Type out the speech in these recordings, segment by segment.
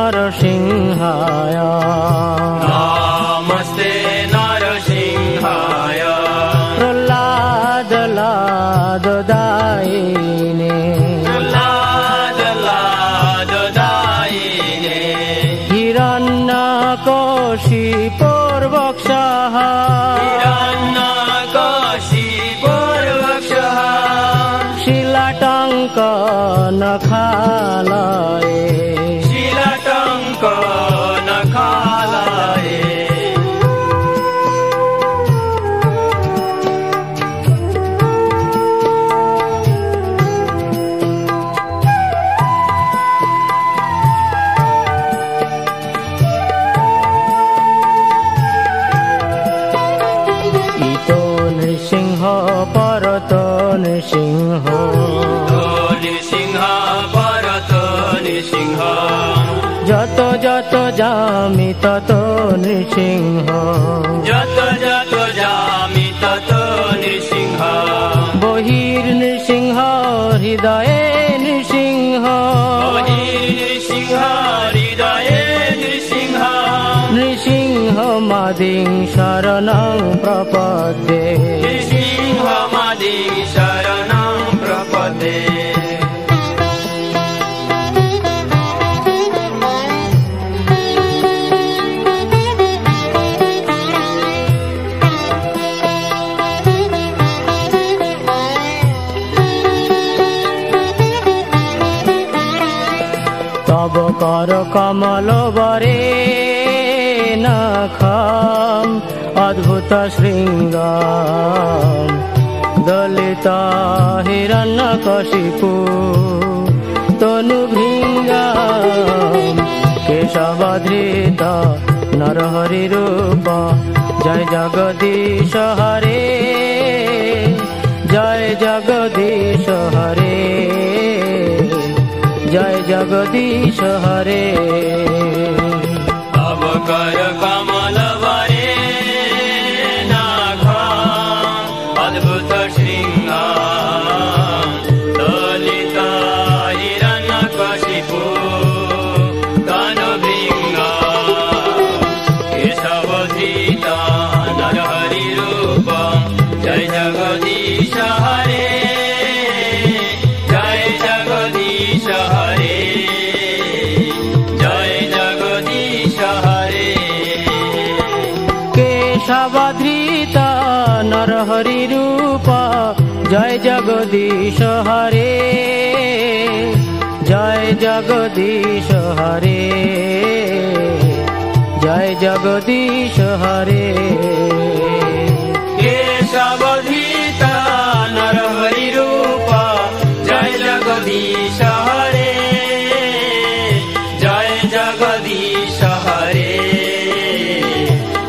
नरसिंहाय नमस्ते नरसिंहाय प्रह्लाद लाददायिने प्रह्लाद लाददायिने हिरण्यकशिपुर्वक्षः हिरण्यकशिपुर्वक्षः शिलाटङ्कनखालये शिलाटङ्कनखालये इतो नृसिंह परतो नृसिंह नृसिंह परत नृसिंह যত যত যামি তত নৃসিংহ যত যত যামি তত নৃসিংহ বহির নৃসিংহ হৃদয়ে নৃসিংহ নৃসিংহ হৃদয়ে নৃসিংহ নৃসিংহ মাদিং শরণং প্রপদ্যে নৃসিংহ মাদি শরণং প্রপদ্যে তব কর কমল বরে নখম অদ্ভুত শৃঙ্গম দলিত হিরণ্যকশিপু তনুভৃঙ্গম কেশবধৃত নরহরি রূপ জয় জগদীশ হরে জয় জগদীশ হরে জয় জগদীশ হরে তব কর কমল বরে নখম অদ্ভুত শৃঙ্গ দলিত হিরণ্যকশিপু তনুভৃঙ্গ কেশবধৃত নরহরি রূপ জয় জগদীশ হরে জয় জগদীশ হরে জয় জগদীশ হরে কেশবধৃত নরহরি রূপ জয় জগদীশ হরে জয় জগদীশ হরে জয় জগদীশ হরে কেশবধৃত নরহরি রূপ জয় জগদীশ হরে জয় জগদীশ হরে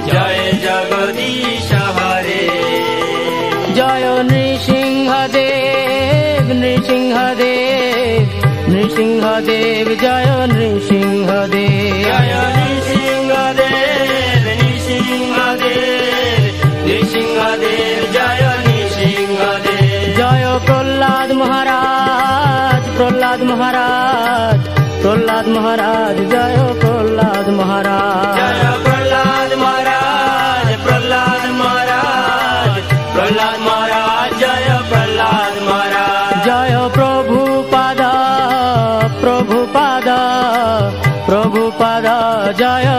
জয় জগদীশ হরে জয় নৃসিংহদেব নৃসিংহদেব নৃসিংহদেব জয় নৃসিংহদেব জয় নৃসিংহদেব নৃসিংহদেব নৃসিংহদেব জয় নৃসিংহদেব জয় প্রহ্লাদ মহারাজ প্রহ্লাদ মহারাজ প্রহ্লাদ মহারাজ জয় প্রহ্লাদ মহারাজ জয় প্রহ্লাদ মহারাজ প্রহ্লাদ মহারাজ প্রহ্লাদ মহারাজ জয় প্রহ্লাদ মহারাজ জয় প্রভুপাদ প্রভুপাদ প্রভুপাদ জয়